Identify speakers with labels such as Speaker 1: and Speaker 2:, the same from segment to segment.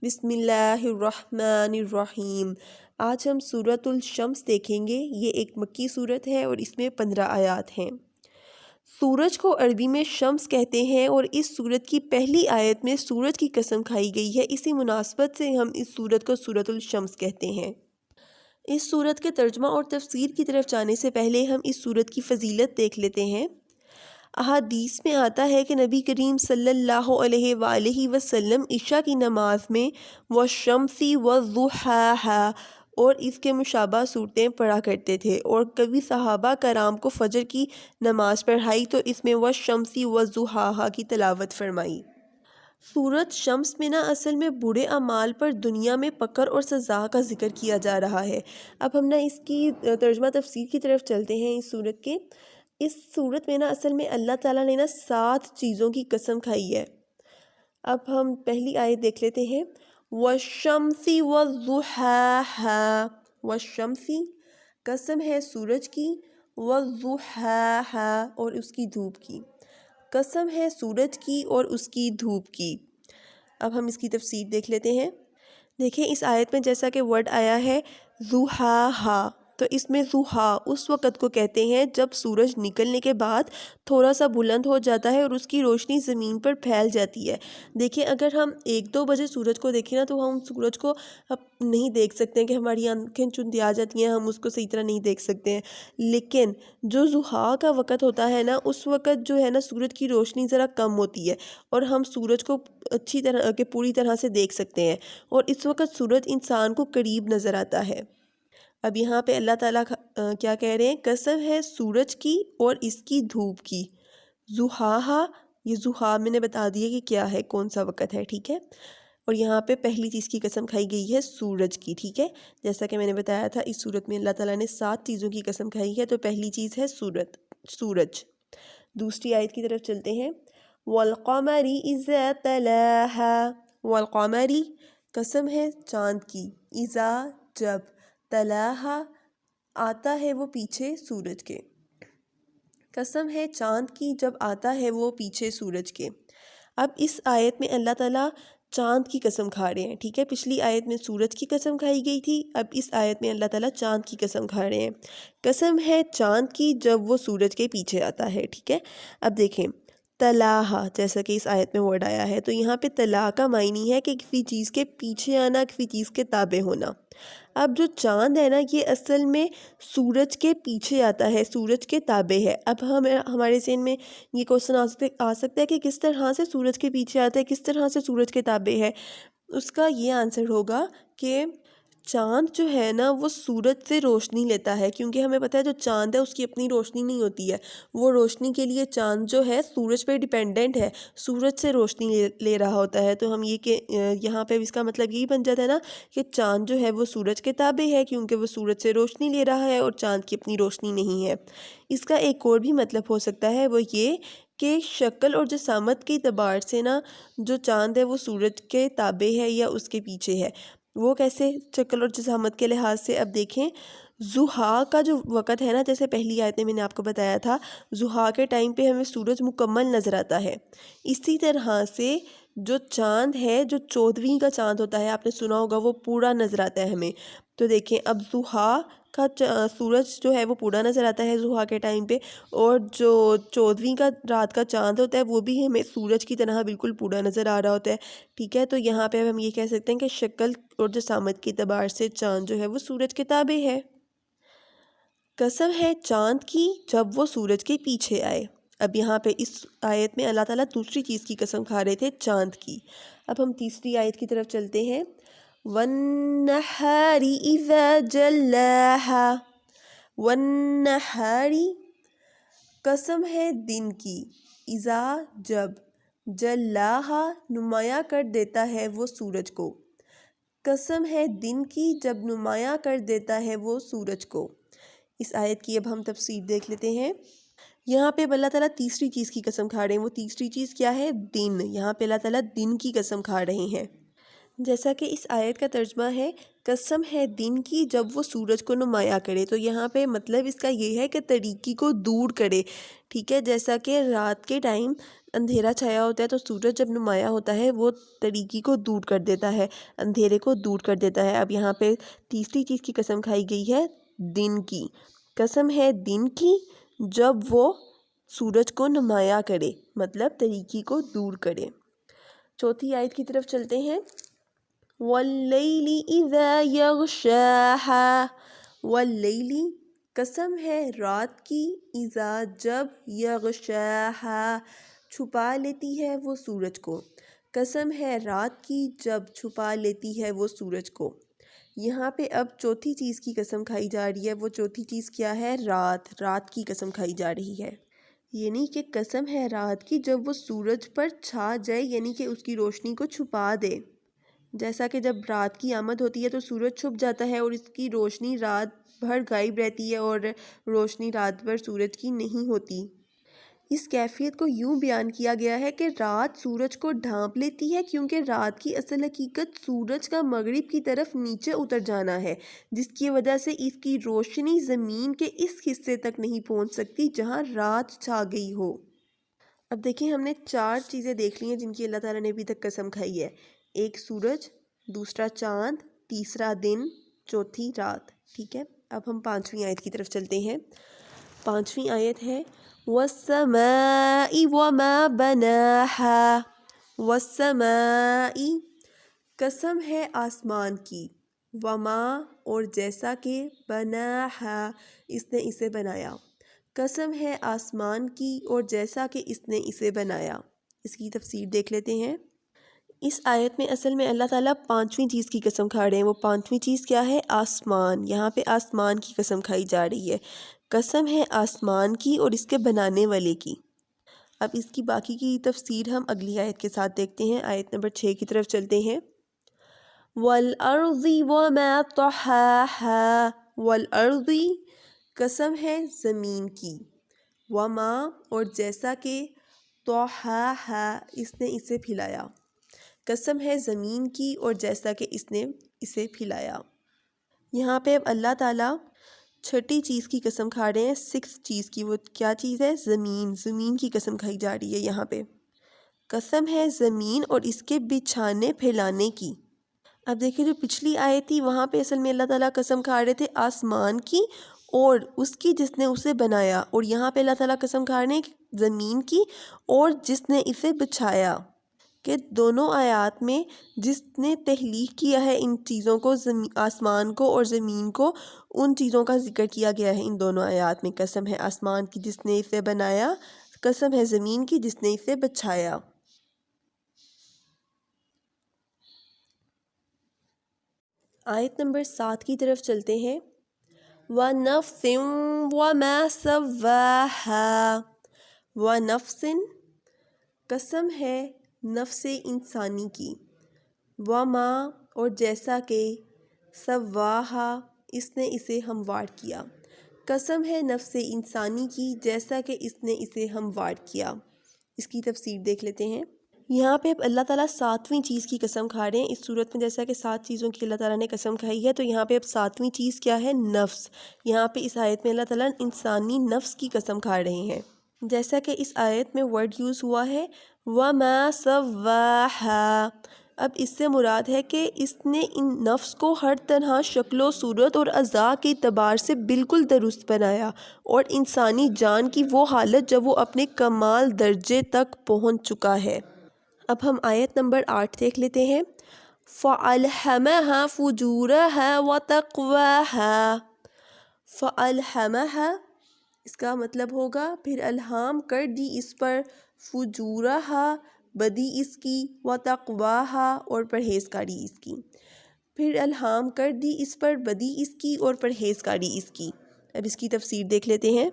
Speaker 1: بسم اللہ الرحمن الرحیم۔ آج ہم سورۃ الشمس دیکھیں گے۔ یہ ایک مکی سورت ہے اور اس میں 15 آیات ہیں۔ سورج کو عربی میں شمس کہتے ہیں اور اس سورت کی پہلی آیت میں سورج کی قسم کھائی گئی ہے۔ اسی مناسبت سے ہم اس سورت کو سورۃ الشمس کہتے ہیں۔ اس سورت کے ترجمہ اور تفسیر کی طرف جانے سے پہلے ہم اس سورت کی فضیلت دیکھ لیتے ہیں۔ احادیث میں آتا ہے کہ نبی کریم صلی اللہ علیہ وآلہ وسلم عشاء کی نماز میں وَالشَّمْسِ وَضُحَاهَا اور اس کے مشابہ صورتیں پڑھا کرتے تھے، اور کبھی صحابہ کرام کو فجر کی نماز پڑھائی تو اس میں وَالشَّمْسِ وَضُحَاهَا کی تلاوت فرمائی۔ سورت شمس میں اصل میں برے اعمال پر دنیا میں پکڑ اور سزا کا ذکر کیا جا رہا ہے۔ اب ہم اس کی ترجمہ تفسیر کی طرف چلتے ہیں۔ اس سورت کے اس صورت میں اصل میں اللہ تعالیٰ نے 7 چیزوں کی قسم کھائی ہے۔ اب ہم پہلی آیت دیکھ لیتے ہیں۔ وَالشَّمْسِ وَالضُّحَاهَا، وَالشَّمْسِ قسم ہے سورج کی، وَالضُّحَاهَا اور اس کی دھوپ کی، قسم ہے سورج کی اور اس کی دھوپ کی۔ اب ہم اس کی تفسیر دیکھ لیتے ہیں۔ دیکھیں اس آیت میں جیسا کہ ورڈ آیا ہے ضحاہا، تو اس میں ضحا اس وقت کو کہتے ہیں جب سورج نکلنے کے بعد تھوڑا سا بلند ہو جاتا ہے اور اس کی روشنی زمین پر پھیل جاتی ہے۔ دیکھیں اگر ہم 1-2 بجے سورج کو دیکھیں تو ہم سورج کو نہیں دیکھ سکتے ہیں، کہ ہماری آنکھیں چندی آ جاتی ہیں، ہم اس کو صحیح طرح نہیں دیکھ سکتے ہیں۔ لیکن جو ضحا کا وقت ہوتا ہے اس وقت جو ہے سورج کی روشنی ذرا کم ہوتی ہے اور ہم سورج کو اچھی طرح کہ پوری طرح سے دیکھ سکتے ہیں، اور اس وقت سورج انسان کو قریب نظر آتا ہے۔ اب یہاں پہ اللہ تعالیٰ کیا کہہ رہے ہیں؟ قسم ہے سورج کی اور اس کی دھوپ کی۔ ضحاہا، یہ ضحا میں نے بتا دیا کہ کیا ہے، کون سا وقت ہے، ٹھیک ہے۔ اور یہاں پہ پہلی چیز کی قسم کھائی گئی ہے سورج کی، ٹھیک ہے۔ جیسا کہ میں نے بتایا تھا اس صورت میں اللہ تعالیٰ نے 7 چیزوں کی قسم کھائی ہے، تو پہلی چیز ہے سورج۔ دوسری آیت کی طرف چلتے ہیں۔ وَالْقَمَرِ إِذَا تَلَاهَا، وَالْقَمَرِ قسم ہے چاند کی، اذا جب، تلاہا آتا ہے وہ پیچھے سورج کے، قسم ہے چاند کی جب آتا ہے وہ پیچھے سورج کے۔ اب اس آیت میں اللہ تعالیٰ چاند کی قسم کھا رہے ہیں، ٹھیک ہے۔ پچھلی آیت میں سورج کی قسم کھائی گئی تھی، اب اس آیت میں اللہ تعالیٰ چاند کی قسم کھا رہے ہیں۔ قسم ہے چاند کی جب وہ سورج کے پیچھے آتا ہے، ٹھیک ہے۔ اب دیکھیں تلاہا، جیسا کہ اس آیت میں ورڈ آیا ہے، تو یہاں پہ تلا کا معنی ہے کہ کسی چیز کے پیچھے آنا، کسی چیز کے تابع ہونا۔ اب جو چاند ہے یہ اصل میں سورج کے پیچھے آتا ہے، سورج کے تابع ہے۔ اب ہمارے ذہن میں یہ کوسچن آ سکتا ہے کہ کس طرح سے سورج کے پیچھے آتا ہے، کس طرح سے سورج کے تابع ہے۔ اس کا یہ آنسر ہوگا کہ چاند جو ہے وہ سورج سے روشنی لیتا ہے، کیونکہ ہمیں پتہ ہے جو چاند ہے اس کی اپنی روشنی نہیں ہوتی ہے، وہ روشنی کے لیے چاند جو ہے سورج پہ ڈیپینڈنٹ ہے، سورج سے روشنی لے رہا ہوتا ہے۔ تو ہم یہ کہ یہاں پہ اس کا مطلب یہی بن جاتا ہے کہ چاند جو ہے وہ سورج کے تابع ہے، کیونکہ وہ سورج سے روشنی لے رہا ہے اور چاند کی اپنی روشنی نہیں ہے۔ اس کا ایک اور بھی مطلب ہو سکتا ہے، وہ یہ کہ شکل اور جسامت کے اعتبار سے جو چاند ہے وہ سورج کے تابع ہے یا اس کے پیچھے ہے۔ وہ کیسے شکل اور جسامت کے لحاظ سے؟ اب دیکھیں ضحا کا جو وقت ہے جیسے پہلی آیت میں نے آپ کو بتایا تھا، ضحا کے ٹائم پہ ہمیں سورج مکمل نظر آتا ہے۔ اسی طرح سے جو چاند ہے، جو 14ویں کا چاند ہوتا ہے، آپ نے سنا ہوگا، وہ پورا نظر آتا ہے ہمیں۔ تو دیکھیں اب ضحا کا سورج جو ہے وہ پورا نظر آتا ہے ضحا کے ٹائم پہ، اور جو 14ویں کا رات کا چاند ہوتا ہے وہ بھی ہمیں سورج کی طرح بالکل پورا نظر آ رہا ہوتا ہے، ٹھیک ہے۔ تو یہاں پہ ہم یہ کہہ سکتے ہیں کہ شکل اور جسامت کے اعتبار سے چاند جو ہے وہ سورج کے تابع ہے۔ قسم ہے چاند کی جب وہ سورج کے پیچھے آئے۔ اب یہاں پہ اس آیت میں اللہ تعالیٰ دوسری چیز کی قسم کھا رہے تھے، چاند کی۔ اب ہم تیسری آیت کی طرف چلتے ہیں۔ وَالنَّهَارِ إِذَا جَلَّاهَا، وَالنَّهَارِ قسم ہے دن کی، اذا جب، جَلَّاهَا نمایاں کر دیتا ہے وہ سورج کو، قسم ہے دن کی جب نمایاں کر دیتا ہے وہ سورج کو۔ اس آیت کی اب ہم تفسیر دیکھ لیتے ہیں۔ یہاں پہ اللہ تعالیٰ تیسری چیز کی قسم کھا رہے ہیں، وہ تیسری چیز کیا ہے؟ دن۔ یہاں پہ اللہ تعالیٰ دن کی قسم کھا رہے ہیں، جیسا کہ اس آیت کا ترجمہ ہے قسم ہے دن کی جب وہ سورج کو نمایاں کرے۔ تو یہاں پہ مطلب اس کا یہ ہے کہ تاریکی کو دور کرے، ٹھیک ہے۔ جیسا کہ رات کے ٹائم اندھیرا چھایا ہوتا ہے تو سورج جب نمایاں ہوتا ہے وہ تاریکی کو دور کر دیتا ہے، اندھیرے کو دور کر دیتا ہے۔ اب یہاں پہ تیسری چیز کی قسم کھائی گئی ہے دن کی، قسم ہے دن کی جب وہ سورج کو نمایاں کرے، مطلب تاریکی کو دور کرے۔ چوتھی آیت کی طرف چلتے ہیں۔ وَاللَّيْلِ إِذَا يَغْشَاهَا، وَاللَّيْلِ قسم ہے رات کی، اذا جب، یغشاها چھپا لیتی ہے وہ سورج کو، قسم ہے رات کی جب چھپا لیتی ہے وہ سورج کو۔ یہاں پہ اب چوتھی چیز کی قسم کھائی جا رہی ہے، وہ چوتھی چیز کیا ہے؟ رات کی قسم کھائی جا رہی ہے، یعنی کہ قسم ہے رات کی جب وہ سورج پر چھا جائے، یعنی کہ اس کی روشنی کو چھپا دے۔ جیسا کہ جب رات کی آمد ہوتی ہے تو سورج چھپ جاتا ہے اور اس کی روشنی رات بھر غائب رہتی ہے اور روشنی رات بھر سورج کی نہیں ہوتی۔ اس کیفیت کو یوں بیان کیا گیا ہے کہ رات سورج کو ڈھانپ لیتی ہے، کیونکہ رات کی اصل حقیقت سورج کا مغرب کی طرف نیچے اتر جانا ہے، جس کی وجہ سے اس کی روشنی زمین کے اس حصے تک نہیں پہنچ سکتی جہاں رات چھا گئی ہو۔ اب دیکھیں ہم نے 4 چیزیں دیکھ لی ہیں جن کی اللہ تعالیٰ نے ابھی تک قسم کھائی ہے، ایک سورج، دوسرا چاند، تیسرا دن، چوتھی رات، ٹھیک ہے۔ اب ہم 5ویں آیت کی طرف چلتے ہیں۔ 5ویں آیت ہے وَالسَّمَاءِ وَمَا بَنَاهَا، وَالسَّمَاءِ قسم ہے آسمان کی، وما اور جیسا کہ، بناها اس نے اسے بنایا، قسم ہے آسمان کی اور جیسا کہ اس نے اسے بنایا۔ اس کی تفسیر دیکھ لیتے ہیں۔ اس آیت میں اصل میں اللہ تعالیٰ 5ویں چیز کی قسم کھا رہے ہیں، وہ 5ویں چیز کیا ہے؟ آسمان۔ یہاں پہ آسمان کی قسم کھائی جا رہی ہے، قسم ہے آسمان کی اور اس کے بنانے والے کی۔ اب اس کی باقی کی تفسیر ہم اگلی آیت کے ساتھ دیکھتے ہیں۔ آیت نمبر 6 کی طرف چلتے ہیں۔ وَالْأَرْضِ وَمَا طَحَاهَا، وَالْأَرْضِ قسم ہے زمین کی، وَمَا اور جیسا کہ، طَحَاهَا اس نے اسے پھیلایا، قسم ہے زمین کی اور جیسا کہ اس نے اسے پھیلایا۔ یہاں پہ اب اللہ تعالیٰ چھٹی چیز کی قسم کھا رہے ہیں، 6 چیز کی۔ وہ کیا چیز ہے؟ زمین۔ زمین کی قسم کھائی جا رہی ہے یہاں پہ، قسم ہے زمین اور اس کے بچھانے پھیلانے کی۔ اب دیکھیں جو پچھلی آیت تھی وہاں پہ اصل میں اللہ تعالیٰ قسم کھا رہے تھے آسمان کی اور اس کی جس نے اسے بنایا، اور یہاں پہ اللہ تعالیٰ قسم کھا رہے ہیں زمین کی اور جس نے اسے بچھایا، کہ دونوں آیات میں جس نے تخلیق کیا ہے ان چیزوں کو، آسمان کو اور زمین کو، ان چیزوں کا ذکر کیا گیا ہے ان دونوں آیات میں۔ قسم ہے آسمان کی جس نے اسے بنایا، قسم ہے زمین کی جس نے اسے بچھایا۔ آیت نمبر 7 کی طرف چلتے ہیں۔ وَنَفْسٍ وَمَا سَوَّاهَا، وَنَفْسٍ قسم ہے نفس انسانی کی، وما اور جیسا کہ، سَوَّاهَا اس نے اسے ہموار کیا، قسم ہے نفس انسانی کی جیسا کہ اس نے اسے ہموار کیا۔ اس کی تفسیر دیکھ لیتے ہیں۔ یہاں پہ اب اللہ تعالیٰ 7ویں چیز کی قسم کھا رہے ہیں۔ اس صورت میں جیسا کہ 7 چیزوں کی اللہ تعالیٰ نے قسم کھائی ہے، تو یہاں پہ اب 7ویں چیز کیا ہے؟ نفس۔ یہاں پہ اس آیت میں اللہ تعالیٰ انسانی نفس کی قسم کھا رہے ہیں، جیسا کہ اس آیت میں ورڈ یوز ہوا ہے وَمَا سَوَّاهَا۔ اب اس سے مراد ہے کہ اس نے ان نفس کو ہر طرح شکل و صورت اور اعضاء کے اعتبار سے بالکل درست بنایا، اور انسانی جان کی وہ حالت جب وہ اپنے کمال درجے تک پہنچ چکا ہے۔ اب ہم آیت نمبر 8 دیکھ لیتے ہیں۔ فَأَلْهَمَهَا فُجُورَهَا وَتَقْوَاهَا، فَأَلْهَمَهَا اس کا مطلب ہوگا پھر الہام کر دی اس پر، فُجُورَهَا بدی اس کی، وَتَقْوَاهَا اور پرہیزگاری اس کی، پھر الہام کر دی اس پر بدی اس کی اور پرہیزگاری اس کی۔ اب اس کی تفسیر دیکھ لیتے ہیں۔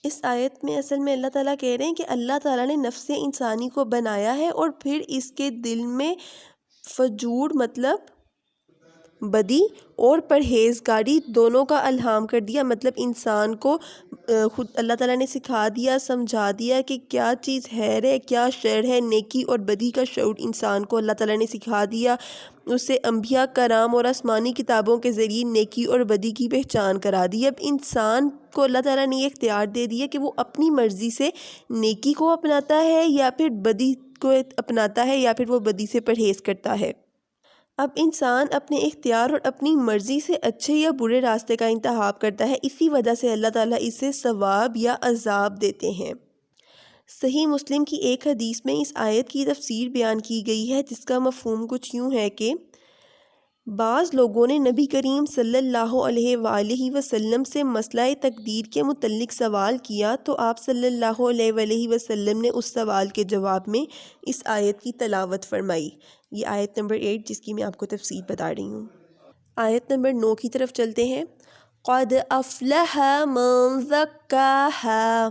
Speaker 1: اس آیت میں اصل میں اللہ تعالیٰ کہہ رہے ہیں کہ اللہ تعالیٰ نے نفس انسانی کو بنایا ہے اور پھر اس کے دل میں فجور مطلب بدی اور پرہیزگاری دونوں کا الہام کر دیا، مطلب انسان کو خود اللہ تعالیٰ نے سکھا دیا، سمجھا دیا کہ کیا چیز خیر ہے، کیا شر ہے، نیکی اور بدی کا شعور انسان کو اللہ تعالیٰ نے سکھا دیا، اسے انبیاء کرام اور آسمانی کتابوں کے ذریعے نیکی اور بدی کی پہچان کرا دی۔ اب انسان کو اللہ تعالیٰ نے یہ اختیار دے دیا کہ وہ اپنی مرضی سے نیکی کو اپناتا ہے یا پھر بدی کو اپناتا ہے یا پھر وہ بدی سے پرہیز کرتا ہے۔ اب انسان اپنے اختیار اور اپنی مرضی سے اچھے یا برے راستے کا انتخاب کرتا ہے، اسی وجہ سے اللہ تعالیٰ اسے ثواب یا عذاب دیتے ہیں۔ صحیح مسلم کی ایک حدیث میں اس آیت کی تفسیر بیان کی گئی ہے، جس کا مفہوم کچھ یوں ہے کہ بعض لوگوں نے نبی کریم صلی اللہ علیہ وآلہ وسلم سے مسئلہ تقدیر کے متعلق سوال کیا تو آپ صلی اللہ علیہ وآلہ وسلم نے اس سوال کے جواب میں اس آیت کی تلاوت فرمائی۔ یہ آیت نمبر 8 جس کی میں آپ کو تفسیر بتا رہی ہوں۔ آیت نمبر 9 کی طرف چلتے ہیں۔ قد افلح من زکاہا،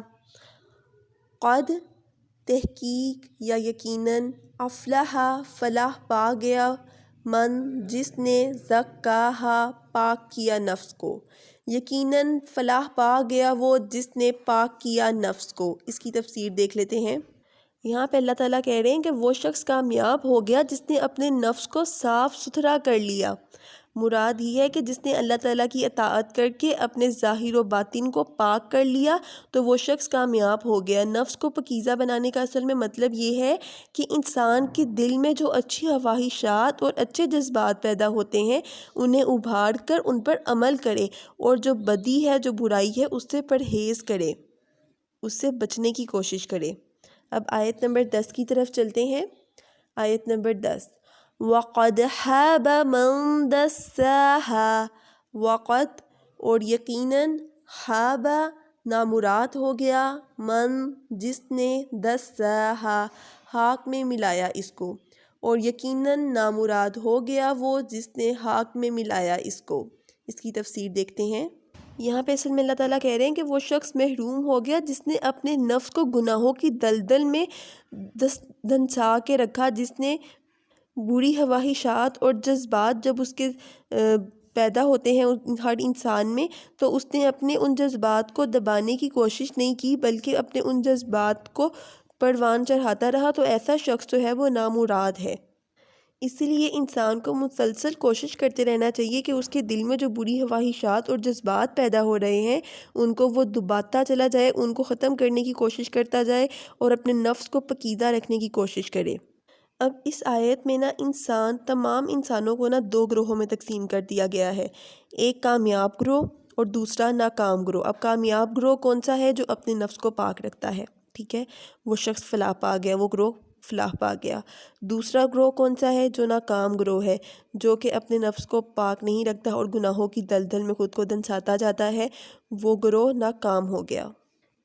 Speaker 1: قد تحقیق یا یقیناً، افلح فلاح پا گیا، من جس نے، زکاہا پاک کیا نفس کو، یقیناً فلاح پا گیا وہ جس نے پاک کیا نفس کو۔ اس کی تفسیر دیکھ لیتے ہیں۔ یہاں پہ اللہ تعالیٰ کہہ رہے ہیں کہ وہ شخص کامیاب ہو گیا جس نے اپنے نفس کو صاف ستھرا کر لیا۔ مراد یہ ہے کہ جس نے اللہ تعالیٰ کی اطاعت کر کے اپنے ظاہر و باطن کو پاک کر لیا تو وہ شخص کامیاب ہو گیا۔ نفس کو پاکیزہ بنانے کا اصل میں مطلب یہ ہے کہ انسان کے دل میں جو اچھی خواہشات اور اچھے جذبات پیدا ہوتے ہیں انہیں ابھار کر ان پر عمل کرے، اور جو بدی ہے، جو برائی ہے، اس سے پرہیز کرے، اس سے بچنے کی کوشش کرے۔ اب آیت نمبر 10 کی طرف چلتے ہیں۔ آیت نمبر 10، وَقَدْ خَابَ مَن دَسَّاهَا، وقت اور یقیناً، خاب نامراد ہو گیا، من جس نے، دسّاہا خاک میں ملایا اس کو، اور یقیناً نامراد ہو گیا وہ جس نے خاک میں ملایا اس کو۔ اس کی تفسیر دیکھتے ہیں۔ یہاں پہ اصل میں اللہ تعالیٰ کہہ رہے ہیں کہ وہ شخص محروم ہو گیا جس نے اپنے نفس کو گناہوں کی دلدل میں دھنسا کے رکھا، جس نے بری خواہشات اور جذبات جب اس کے پیدا ہوتے ہیں ہر انسان میں تو اس نے اپنے ان جذبات کو دبانے کی کوشش نہیں کی بلکہ اپنے ان جذبات کو پروان چڑھاتا رہا، تو ایسا شخص جو ہے وہ نامراد ہے۔ اسی لیے انسان کو مسلسل کوشش کرتے رہنا چاہیے کہ اس کے دل میں جو بری خواہشات اور جذبات پیدا ہو رہے ہیں ان کو وہ دباتا چلا جائے، ان کو ختم کرنے کی کوشش کرتا جائے اور اپنے نفس کو پاکیزہ رکھنے کی کوشش کرے۔ اب اس آیت میں تمام انسانوں کو دو گروہوں میں تقسیم کر دیا گیا ہے، ایک کامیاب گروہ اور دوسرا ناکام گروہ۔ اب کامیاب گروہ کون سا ہے؟ جو اپنے نفس کو پاک رکھتا ہے، ٹھیک ہے، وہ شخص فلاح پا گیا، وہ گروہ فلاح پا گیا۔ دوسرا گروہ کون سا ہے؟ جو ناکام گروہ ہے، جو کہ اپنے نفس کو پاک نہیں رکھتا اور گناہوں کی دلدل میں خود کو دھنساتا جاتا ہے، وہ گروہ ناکام ہو گیا۔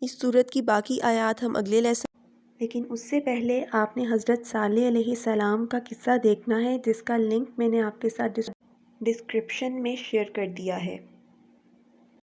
Speaker 1: اس سورت کی باقی آیات ہم اگلے لیسن، لیکن اس سے پہلے آپ نے حضرت صالح علیہ السلام کا قصہ دیکھنا ہے، جس کا لنک میں نے آپ کے ساتھ ڈسکرپشن میں شیئر کر دیا ہے۔